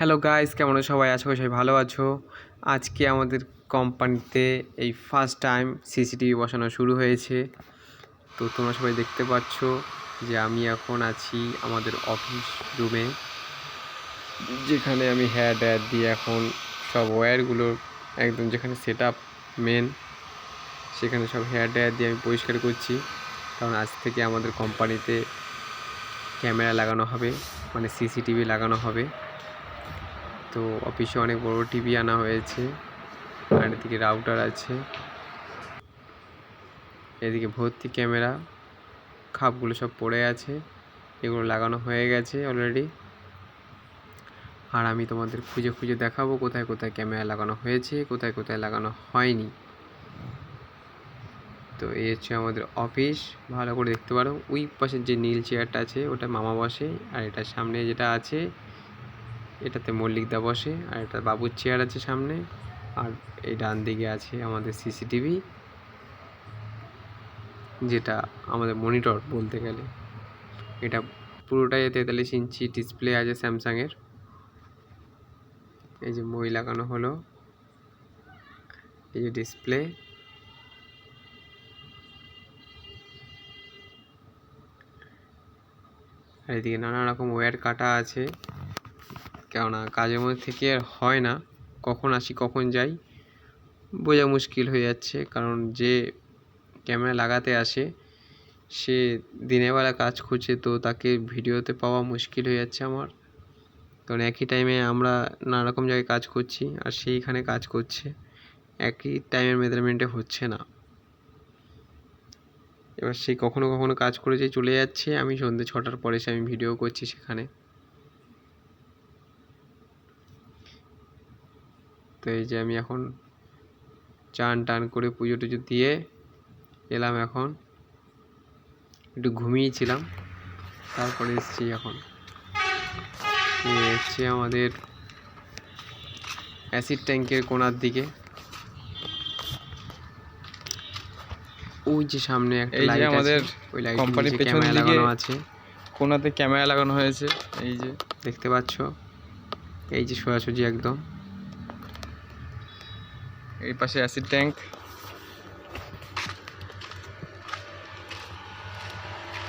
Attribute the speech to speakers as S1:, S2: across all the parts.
S1: Hello guys, কেমন আছো সবাই? আশা করি সবাই ভালো আছো। আজকে আমাদের কোম্পানিতে এই ফার্স্ট টাইম সিসিটিভি বসানো শুরু হয়েছে। তো তোমরা সবাই দেখতে পাচ্ছ যে আমি এখন আছি আমাদের অফিস রুমে, যেখানে আমি হেয়ার দিয়ে এখন সব ওয়্যারগুলো একদম যেখানে সেট আপ মেন, সেখানে সব হেয়ার দিয়ে আমি পরিষ্কার করছি। কারণ আজ থেকে আমাদের কোম্পানিতে ক্যামেরা লাগানো হবে, মানে সিসিটিভি লাগানো হবে। তো অফিসে অনেক বড় টিভি আনা হয়েছে, আর এদিকে রাউটার আছে, এদিকে ভর্তি ক্যামেরা, খাপগুলো সব পড়ে আছে, এগুলো লাগানো হয়ে গেছে অলরেডি। আর আমি তোমাদের খুঁজে খুঁজে দেখাবো কোথায় কোথায় ক্যামেরা লাগানো হয়েছে, কোথায় কোথায় লাগানো হয়নি। তো এই হচ্ছে আমাদের অফিস, ভালো করে দেখতে পারো। ওই পাশের যে নীল চেয়ারটা আছে ওটা মামা বসে, আর এটার সামনে যেটা আছে এটাতে মল্লিকদা বসে, আর এটা বাবুর চেয়ার আছে সামনে। আর এই ডান দিকে আছে আমাদের সিসিটিভি, যেটা আমাদের মনিটর বলতে গেলে। এটা পুরোটাই 43 ইঞ্চি ডিসপ্লে আছে স্যামসাংয়ের। এই যে মই লাগানো হলো, এই যে ডিসপ্লে। আর এদিকে নানা রকম ওয়্যার কাটা আছে, কেননা কাজের মধ্যে থেকে আর হয় না, কখন আসি কখন যাই বোঝা মুশকিল হয়ে যাচ্ছে। কারণ যে ক্যামেরা লাগাতে আসে সে দিনের বেলা কাজ করছে, তো তাকে ভিডিওতে পাওয়া মুশকিল হয়ে যাচ্ছে আমার। কারণ একই টাইমে আমরা নানা রকম জায়গায় কাজ করছি, আর সেইখানে কাজ করছে, একই টাইমের মেজারমেন্টে হচ্ছে না। এবার সেই কখনো কখনো কাজ করে যে চলে যাচ্ছে, আমি সন্ধ্যে 6টার পরে এসে আমি ভিডিও করছি সেখানে। তো এই যে আমি এখন চান টান করে পুজো টুজো দিয়ে এলাম, এখন একটু ঘুমিয়েছিলাম, তারপরে এসেছি এখন। এসছে আমাদের অ্যাসিড ট্যাঙ্কের কোণার দিকে, ওই যে সামনে একটা লাইট আছে,
S2: আমাদের
S1: ওই লাইট
S2: কোম্পানির পেছন
S1: ক্যামেরা
S2: দিকে
S1: লাগানো আছে,
S2: কোণাতে ক্যামেরা লাগানো হয়েছে। এই যে
S1: দেখতে পাচ্ছ, এই যে সোজাসুজি একদম।
S2: এই পাশে অ্যাসিড ট্যাঙ্ক।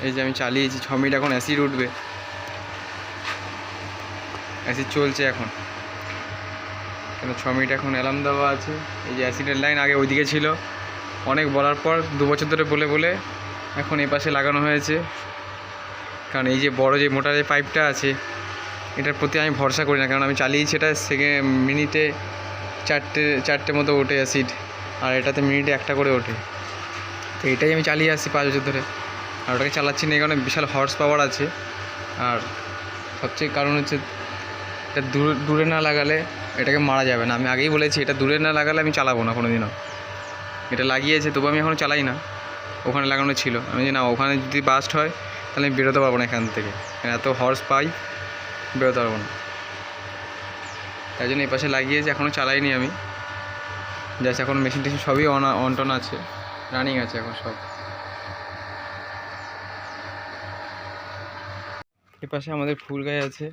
S2: এই যে আমি চালিয়েছি 6 মিনিট, এখন অ্যাসিড উঠবে, অ্যাসিড চলছে এখন, কেন 6 মিনিট এখন অ্যালার্ম দেওয়া আছে। এই যে অ্যাসিডের লাইন আগে ওইদিকে ছিল, অনেক বলার পর 2 বছর ধরে বলে বলে এখন এই পাশে লাগানো হয়েছে। কারণ এই যে বড় যে মোটরের পাইপটা আছে এটার প্রতি আমি ভরসা করি না, কারণ আমি চালিয়েছি এটা মিনিটে 4টে মতো ওঠে অ্যাসিড, আর এটাতে মিনিটে 1টা করে ওঠে। তো এটাই আমি চালিয়ে আসছি 5 বছর ধরে, আর ওটাকে চালাচ্ছি না, এই কারণে বিশাল হর্স পাওয়ার আছে। আর সবচেয়ে কারণ হচ্ছে এটা দূরে না লাগালে এটাকে মারা যাবে না। আমি আগেই বলেছি এটা দূরে না লাগালে আমি চালাবো না কোনো দিনও। এটা লাগিয়েছে তবু আমি এখনও চালাই না, ওখানে লাগানো ছিল। আমি যে না, ওখানে যদি বাস্ট হয় তাহলে আমি বেরোতে পারবো না এখান থেকে, এত হর্স পাই, বেরোতে পারবো না। তাই জন্য এই পাশে লাগিয়েছি, এখনও চালাইনি আমি। জাস্ট এখন মেশিন টেশিন সবই অন টন আছে, রানিং আছে এখন সব। এ পাশে আমাদের ফুল গাছ আছে,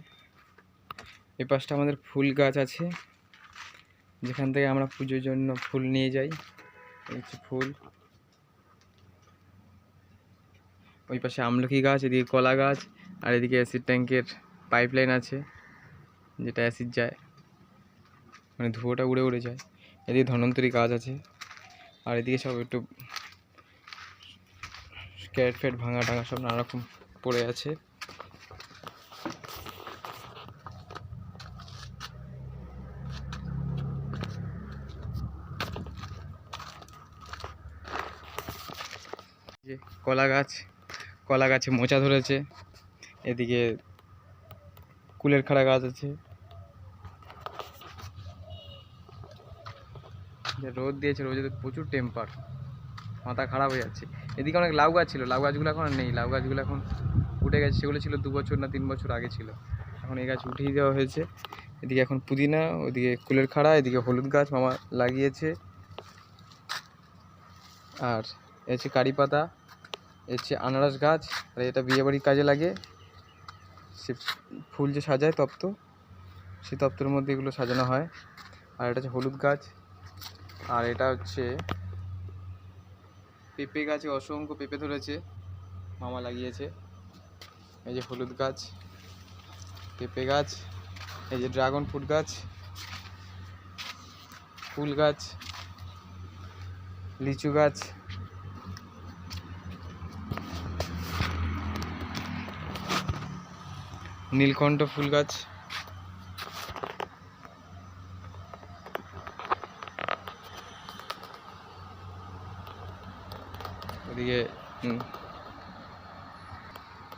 S2: এ পাশটা আমাদের ফুল গাছ আছে, যেখান থেকে আমরা পুজোর জন্য ফুল নিয়ে যাই। এই হচ্ছে ফুল। ওই পাশে আমলকি গাছ, এদিকে কলা গাছ, আর এদিকে অ্যাসিড ট্যাঙ্কের পাইপলাইন আছে, যেটা অ্যাসিড যায়, মানে ধুয়োটা উড়ে উড়ে যায়। এদিকে ধন্বন্তরী গাছ আছে, আর এদিকে সব একটু ক্যারেট ফ্যাট ভাঙা টাঙা সব নানা রকম পড়ে আছে। যে কলা গাছে মোচা ধরেছে, এদিকে কুলের খাড়া গাছ আছে। রোদ দিয়েছে, রোদে প্রচুর টেম্পার, মাথা খারাপ হয়ে যাচ্ছে। এদিকে অনেক লাউ গাছ ছিল, লাউ গাছগুলো এখন আর নেই, লাউ গাছগুলো এখন উঠে গেছে। সেগুলো ছিল 2 বছর না 3 বছর আগে ছিল, এখন এই গাছ উঠিয়ে দেওয়া হয়েছে। এদিকে এখন পুদিনা, ওদিকে কুলের খাড়া, এদিকে হলুদ গাছ মামা লাগিয়েছে, আর এ হচ্ছে কারি পাতা, এ হচ্ছে আনারস গাছ, আর এটা বিয়েবাড়ির কাজে লাগে, সে ফুল যে সাজায় তপ্ত। শীতপ্তের মধ্যে এগুলো সাজানো হয়। আর এটা হচ্ছে হলুদ গাছ, আর এটা হচ্ছে পেঁপে গাছে অসংখ্য পেঁপে ধরেছে, মামা লাগিয়েছে। এই যে হলুদ গাছ, পেঁপে গাছ, এই যে ড্রাগন ফ্রুট গাছ, ফুল গাছ, লিচু গাছ, নীলকণ্ঠ ফুল গাছ, ওদিকে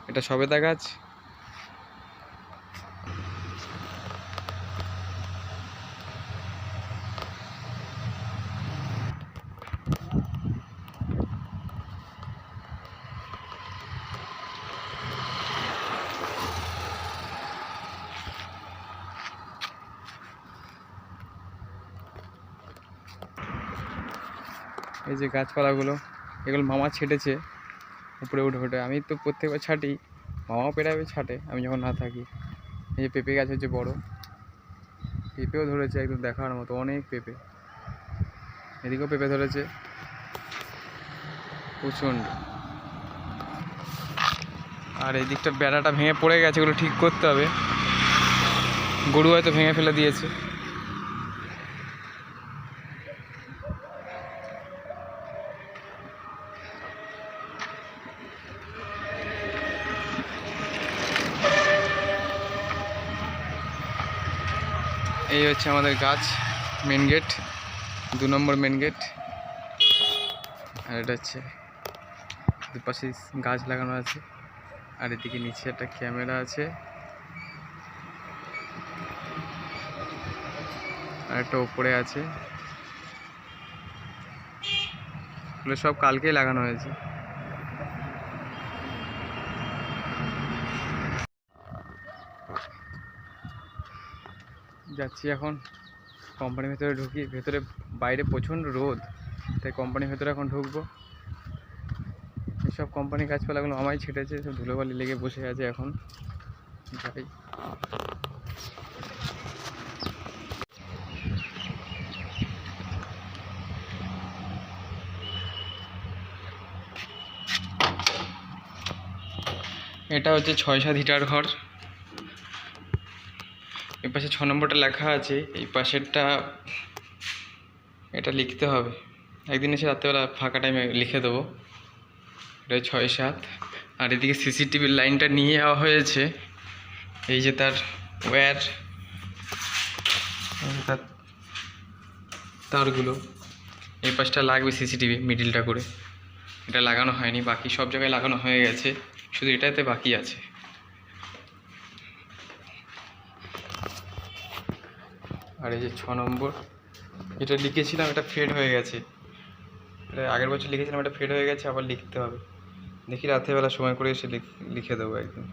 S2: এটা সবেদা গাছ, এই যে গাছপালাগুলো এগুলো মামা ছেটেছে উপরে উঠে উঠে। আমি তো প্রত্যেকবার ছাটি, মামাও পেরাবে ছাটে আমি যখন না থাকি। এই যে পেঁপে গাছ হচ্ছে বড়, পেঁপেও ধরেছে একদম দেখার মতো, অনেক পেঁপে। এদিকেও পেঁপে ধরেছে প্রচণ্ড। আর এই দিকটা বেড়াটা ভেঙে পড়ে গেছে, এগুলো ঠিক করতে হবে। গরু হয়তো ভেঙে ফেলে দিয়েছে। এই হচ্ছে আমাদের গাছ, মেন গেট, 2 নম্বর মেন গেট। আর এটা হচ্ছে দুপাশে গাছ লাগানো আছে। আর এদিকে নিচে একটা ক্যামেরা আছে, আর একটা উপরে আছে। এগুলো সব কালকেই লাগানো হয়েছে। যাচ্ছি এখন কোম্পানির ভেতরে ঢুকি। ভেতরে বাইরে প্রচণ্ড রোদ, তাই কোম্পানির ভেতরে এখন ঢুকবো। এইসব কোম্পানির গাছপালাগুলো আমায় ছেটেছে, সব ধুলোবালি লেগে বসে আছে এখন। যাই, এটা হচ্ছে 6-7 ইটার ঘর। এই পাশে 6 নম্বরটা লেখা আছে, এই পাশেরটা এটা লিখতে হবে। একদিন এসে রাত্রেবেলা ফাঁকা টাইমে লিখে দেবো। এটা 6-7। আর এদিকে সিসিটিভির লাইনটা নিয়ে যাওয়া হয়েছে। এই যে তার ওয়্যার, তার তারগুলো। এই পাশটা লাগবে সিসিটিভি মিডিলটা করে, এটা লাগানো হয়নি। বাকি সব জায়গায় লাগানো হয়ে গেছে, শুধু এটাতে বাকি আছে। আর এই যে 6 নম্বর, এটা লিখেছিলাম, এটা ফেড হয়ে গেছে। এটা আগের বছর লিখেছিলাম, এটা ফেড হয়ে গেছে, আবার লিখতে হবে। দেখি রাত্রেবেলা সময় করে এসে লিখে দেবো একদিন।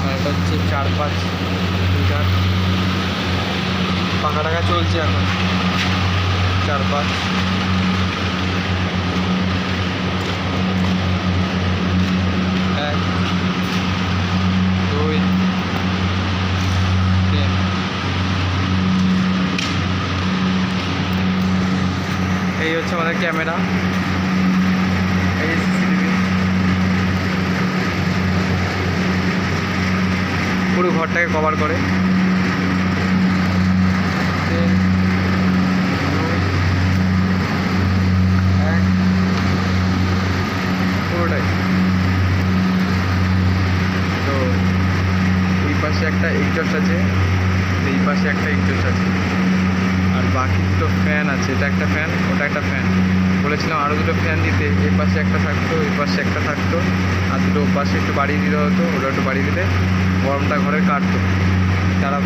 S2: আর এটা হচ্ছে 4-5 মিটার পাকা টাকা চলছে এখন। 4-5 1 2 3। এই হচ্ছে আমাদের ক্যামেরা, এই সিসিটিভি। পুরো ঘরটাকে কভার করে। 3 2 1 পুরোটাই। তো এই পাশে একটা এক্সস্ট আছে, এই পাশে একটা এক্সস্ট আছে, আর বাকি দুটো ফ্যান আছে। এটা একটা ফ্যান, ওটা একটা ফ্যান। বলেছিলাম আরও দুটো ফ্যান দিতে, এই পাশে একটা থাকতো, এই পাশে একটা থাকতো, আর দুটো পাশে একটু বাড়িয়ে দিতে হতো। ওটা একটু বাড়িয়ে দিলে গরমটা ঘরে কাটতো, তারা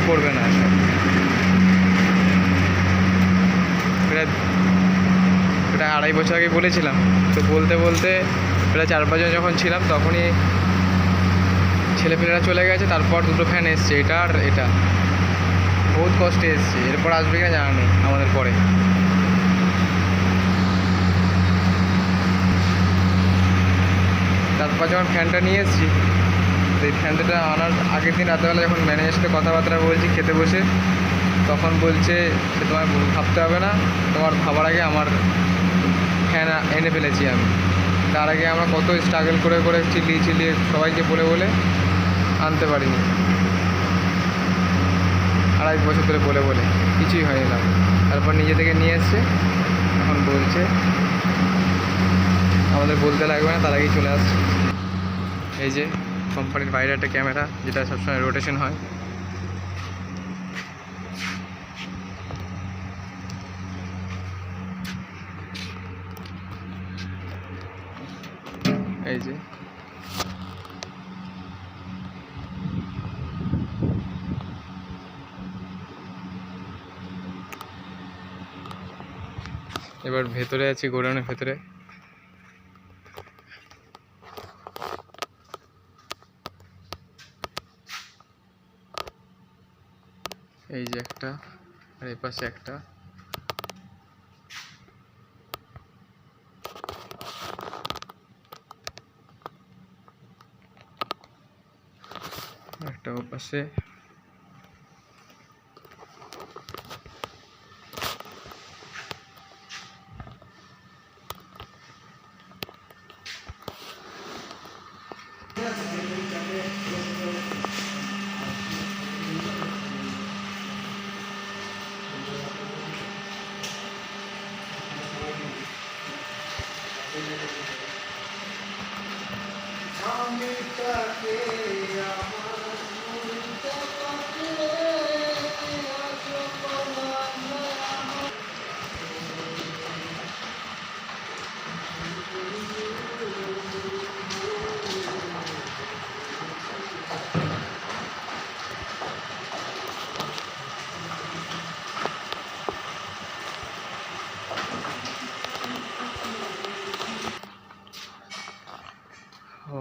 S2: করবে না এসব। প্রায় 2.5 বছর আগে বলেছিলাম, তো বলতে বলতে প্রায় 4-5 জন যখন ছিলাম তখনই ছেলেপেলেরা চলে গেছে। তারপর দুটো ফ্যান এসছে, এটা আর এটা। বহুত কষ্টে এসছে, এরপর আসবে কিনা জানা নেই আমাদের পরে। তারপর যখন ফ্যানটা নিয়ে এসেছি এই ফ্যানটা আনার আগের দিন রাত্রেবেলা যখন ম্যানেজারের সাথে কথাবার্তা বলছি খেতে বসে, তখন বলছে যে তোমার ভাবতে হবে না, তোমার ভাবার আগে আমার ফ্যান এনে ফেলেছি আমি। তার আগে আমরা কত স্ট্রাগল করে করে চিলিয়ে সবাইকে বলে বলে আনতে পারিনি, 2.5 বছর ধরে বলে বলে কিছুই হয়নি না। তারপর নিজে থেকে নিয়ে এসছে, এখন বলছে আমাদের বলতে লাগবে না, তার আগেই চলে আসছে। এই যে কোম্পানির বাইরে একটা ক্যামেরা, যেটা সবসময় রোটেশন হয়। এই যে এবার ভেতরে আছি, গোডাউনের ভেতরে। এই যে একটা, আর এই পাশে একটা। একটা ও পাশে। ও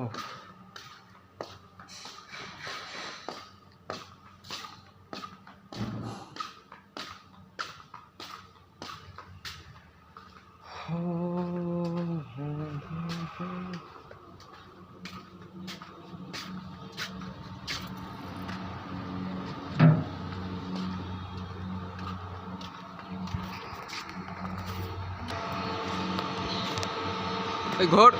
S2: এই ঘর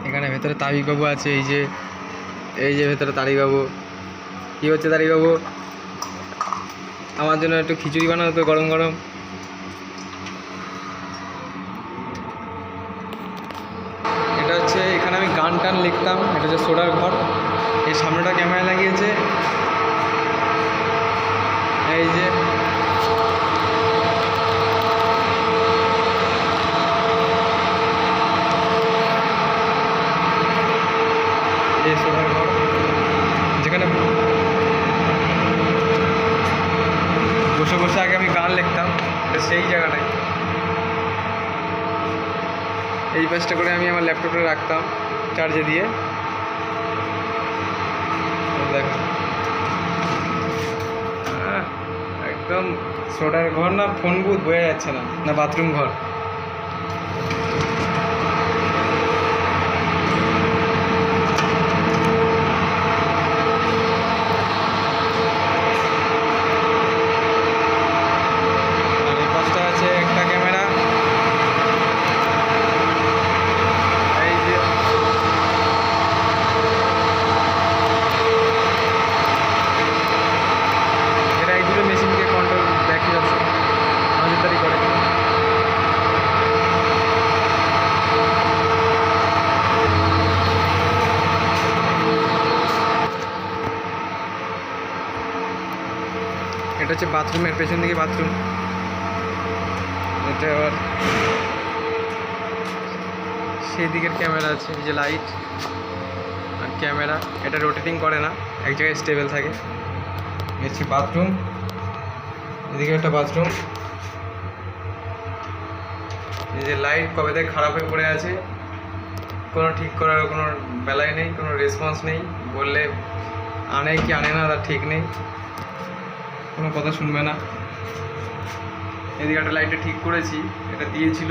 S2: এখানে ভেতরে তারিকবাবু আছে। এই যে ভেতরে তারিকবাবু। কী হচ্ছে তারিকবাবু? আমার জন্য একটু খিচুড়ি বানাও তো, গরম গরম। এটা হচ্ছে, এখানে আমি গান টান লিখতাম। এটা হচ্ছে সোডার ঘর। এই সামনেটা ক্যামেরা লাগিয়েছে। এই যে সোডার ঘর, যেখানে বসে বসে আগে আমি গান লিখতাম, সেই জায়গাটায়। এই পাশটা করে আমি আমার ল্যাপটপটা রাখতাম চার্জে দিয়ে। দেখো একদম সোডার ঘর না ফোন বুথ, বোঝা যাচ্ছে না, না বাথরুম ঘর। এটা হচ্ছে বাথরুমের পেছন দিকে বাথরুম। এটা আবার সেই দিকের ক্যামেরা আছে, এই যে লাইট আর ক্যামেরা। এটা রোটেটিং করে না, এক জায়গায় স্টেবল থাকে। হচ্ছে বাথরুম, এদিকে একটা বাথরুম। এই যে লাইট কবে থেকে খারাপ হয়ে পড়ে আছে, কোনো ঠিক করার কোনো বেলায় নেই, কোনো রেসপন্স নেই। বললে আনে কি আনে না তার ঠিক নেই। কোনো কথা শুনবে না। এদিকে একটা লাইটটা ঠিক করেছি, এটা দিয়েছিল,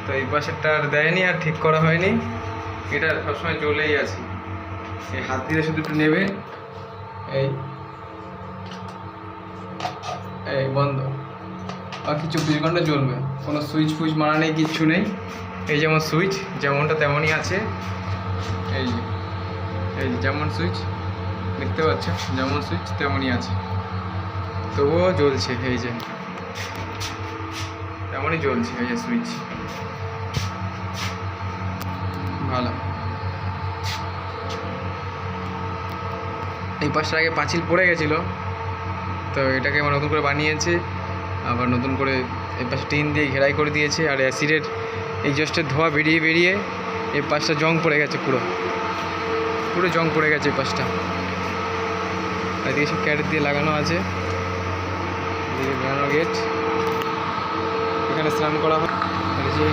S2: তো এই পাশেরটা আর দেয়নি, আর ঠিক করা হয়নি। এটা সবসময় জ্বলেই আছে, এই হাত দিয়ে শুধু একটু নেবে, এই এই বন্ধ, বাকি 24 ঘন্টা জ্বলবে, কোনো সুইচ ফুইচ মারা নেই, কিচ্ছু নেই। এই যেমন সুইচ যেমনটা তেমনই আছে, এই যে এই যেমন সুইচ দেখতে পাচ্ছ, যেমন সুইচ তেমনই আছে, তবুও জ্বলছে, এই যে তেমনই জ্বলছে, এই যে সুইচ, ভালো। এই পাশটা আগে পাঁচিল পড়ে গেছিলো, তো এটাকে আবার নতুন করে বানিয়েছে, আবার নতুন করে এই পাশে টিন দিয়ে ঘেরাই করে দিয়েছে। আর অ্যাসিডের এই জাস্টের ধোঁয়া বেরিয়ে বেরিয়ে এই পাশটা জং পড়ে গেছে, পুরো পুরো জং পড়ে গেছে এই পাশটা। আর এদিকে সব ক্যারেট দিয়ে লাগানো আছে, এদিকে বেড়ানো গেট, এখানে স্নান করা হয়। আর যে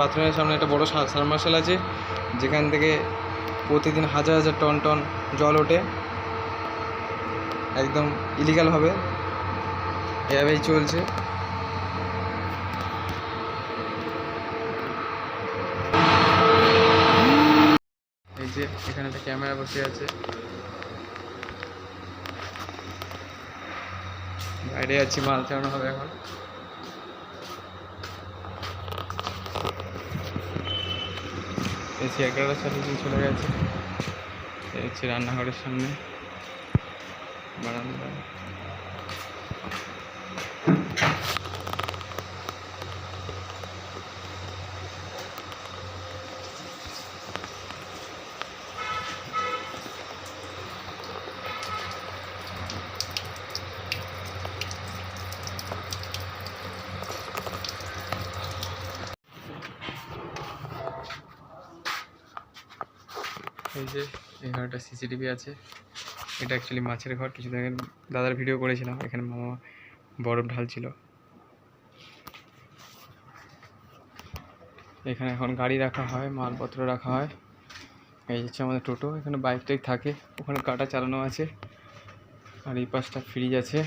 S2: বাথরুমের সামনে একটা বড় সাবমার্শাল আছে, যেখান থেকে প্রতিদিন হাজার হাজার টন টন জল ওঠে, একদম ইলিগালভাবে, এভাবেই চলছে। এই যে এখানে একটা ক্যামেরা বসে আছে, বাইরে আছি, মাল চালানো হবে এখন। এই চেয়ারটার সাথে চলে গেছে, এই হচ্ছে রান্নাঘরের সামনে বারান্দা। এই যে এখানে একটা সিসিটিভি আছে, এটা অ্যাকচুয়ালি মাছের ঘর। কিছুদিন আগে দাদার ভিডিও করেছিলাম, এখানে মামা বরফ ঢালছিল। এখানে এখন গাড়ি রাখা হয়, মালপত্র রাখা হয়। এই হচ্ছে আমাদের টোটো, এখানে বাইক টাইক থাকে, ওখানে কাটা চালানো আছে। আর এই পাশটা ফ্রিজ আছে,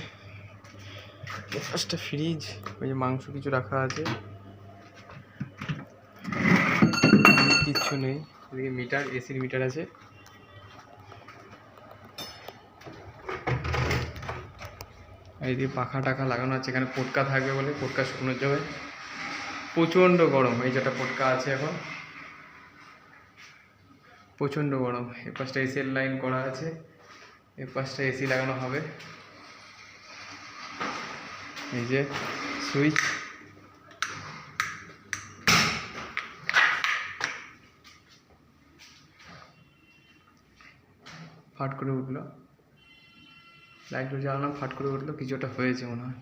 S2: এই পাশটা ফ্রিজ, ওই যে মাংস কিছু রাখা আছে, কিচ্ছু নেই। এদিকে মিটার, এসির মিটার আছে। আর এদিকে পাখা টাখা লাগানো আছে, এখানে পটকা থাকবে বলে, পটকা শুকনোর জন্য প্রচণ্ড গরম। এই যেটা পটকা আছে এখন, প্রচণ্ড গরম। এ পাশটা এসির লাইন করা আছে, এ পাশটা এসি লাগানো হবে। এই যে সুইচ, ফাট করে উঠলো, লাইটগুলো জ্বালানো, ফাট করে উঠলো, কিছু একটা হয়েছে মনে হয়।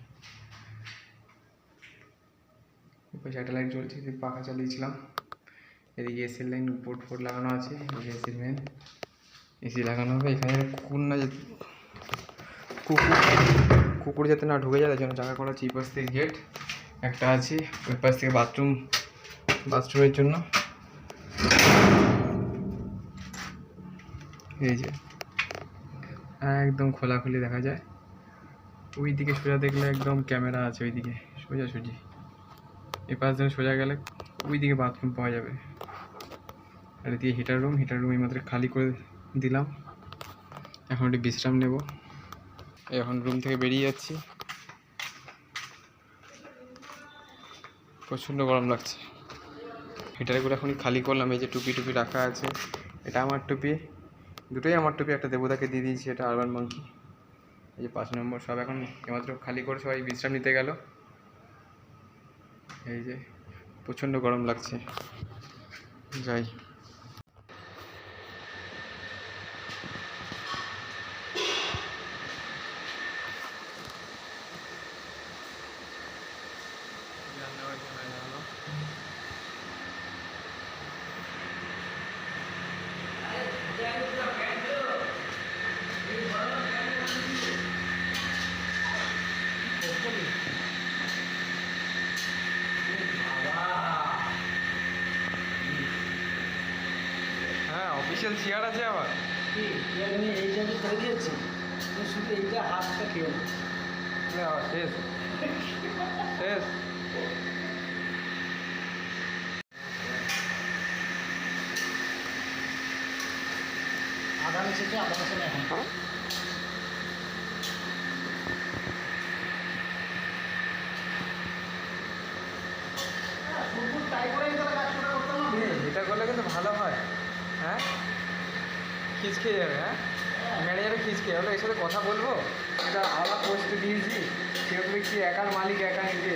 S2: পাশে একটা লাইট জ্বলছে, পাখা চালিয়েছিলাম। এদিকে এসির লাইন, বোর্ড ফোর্ড লাগানো আছে, এই এসির মেন, এসি লাগানো হবে। এখানে কুকুর না, কুকুর যাতে না ঢুকে যায় তার জন্য জায়গা করা আছে। এই পাশ থেকে গেট একটা আছে, ওই পাশ থেকে বাথরুমের জন্য। এই যে একদম খোলাখুলি দেখা যায়। ওই দিকে সোজা দেখলে একদম ক্যামেরা আছে, ওই দিকে সোজাসুজি। এই পাশ দিয়ে সোজা গেলে ওই দিকে বাথরুম পাওয়া যাবে। আর এদিকে হিটার রুম এই মাত্র খালি করে দিলাম, এখন একটু বিশ্রাম নেব। এখন রুম থেকে বেরিয়ে যাচ্ছি, প্রচণ্ড গরম লাগছে। হিটারগুলো এখনই খালি করলাম। এই যে টুপি রাখা আছে, এটা আমার টুপি, দুটোই আমার টুপি। একটা দেবদাকে দিয়ে দিয়েছি, এটা আরবান মাঙ্কি। এই যে 5 নম্বর সব এখন এইমাত্র খালি করে সবাই বিশ্রাম নিতে গেল। এই যে প্রচণ্ড গরম লাগছে, যাই। হ্যাঁ, অফিসিয়াল চেয়ার আছে আবার।
S3: এইটাকে ছেড়ে দিয়েছি, শুধু এইটা হাতটা খেয়ে
S2: শেষ শেষ।
S3: আধা মিশেছে, আধা মিশে না এখন।
S2: এটা করলে কিন্তু ভালো হয়। হ্যাঁ, খিচ খেয়ে যাবে। হ্যাঁ, ম্যানেজারে খিচ খেয়ে হলো, এর সাথে কথা বলবো, এটা আলাদা পোস্টে দিয়েছি, সেগুলো কি একার মালিক একা নিজে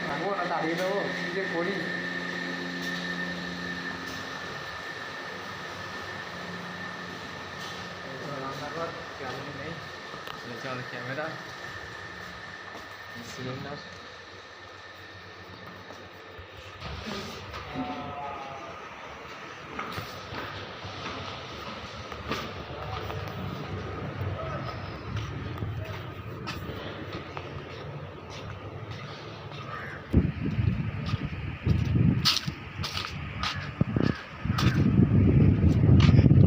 S2: রাখবো না দাঁড়িয়ে দেবো, কী যে করি। রান্নাঘর কেমন নেই, আমাদের ক্যামেরা, সিলিন্ডার।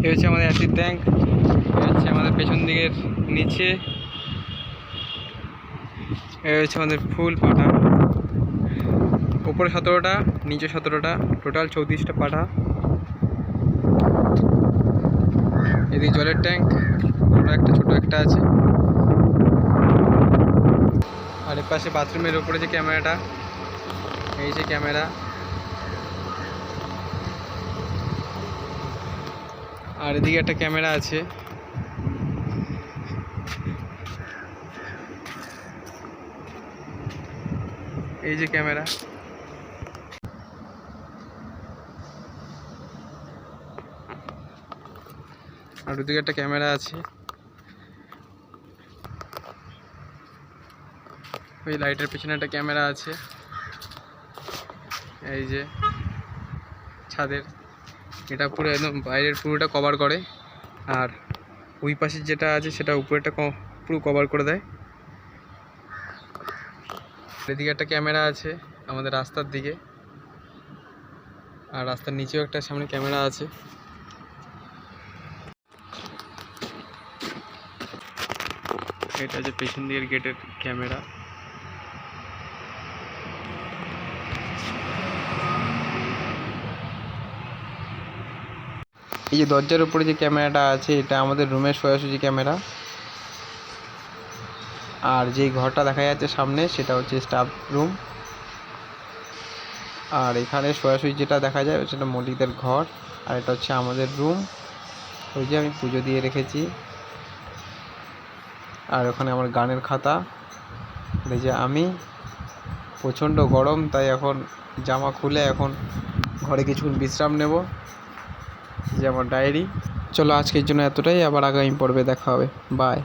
S2: এ হচ্ছে আমাদের অ্যাসিড ট্যাঙ্ক, এ হচ্ছে আমাদের পেছন দিকের নিচে, এ হচ্ছে আমাদের ফুল পাঠা, উপরে 17টা, নিচে 17টা, টোটাল 34টা পাঠা। এদিকে জলের ট্যাঙ্ক, বড় একটা ছোট একটা আছে। আর এর পাশে বাথরুমের ওপরে যে ক্যামেরাটা, এই যে ক্যামেরা। আর এদিকে একটা ক্যামেরা আছে। এই যে ক্যামেরা। আর ওদিকে একটা ক্যামেরা আছে। ওই লাইটের পিছনে একটা ক্যামেরা আছে। এই যে ছাদের, এটা পুরো একদম বাইরের পুরোটা কভার করে, আর ওই পাশে যেটা আছে সেটা উপরেটা পুরো কভার করে দেয়। এদিকে একটা ক্যামেরা আছে আমাদের রাস্তার দিকে, আর রাস্তার নিচেও একটা সামনে ক্যামেরা আছে। এটা হচ্ছে পেছন দিকের গেটের ক্যামেরা। এই যে দরজার উপরে যে ক্যামেরাটা আছে, এটা আমাদের রুমের সোজাসুজি ক্যামেরা। আর যেই ঘরটা দেখা যাচ্ছে সামনে, সেটা হচ্ছে স্টাফ রুম। আর এখানে সোজাসুজি যেটা দেখা যায় সেটা মল্লিকদের ঘর, আর এটা হচ্ছে আমাদের রুম। ওই যে আমি পুজো দিয়ে রেখেছি। আর ওখানে আমার গানের খাতা। এই যে আমি, প্রচণ্ড গরম, তাই এখন জামা খুলে এখন ঘরে কিছুক্ষণ বিশ্রাম নেব। যে আমার ডায়েরি। চলো আজকের জন্য এতটাই, আবার আগামী পর্বে দেখা হবে। বাই।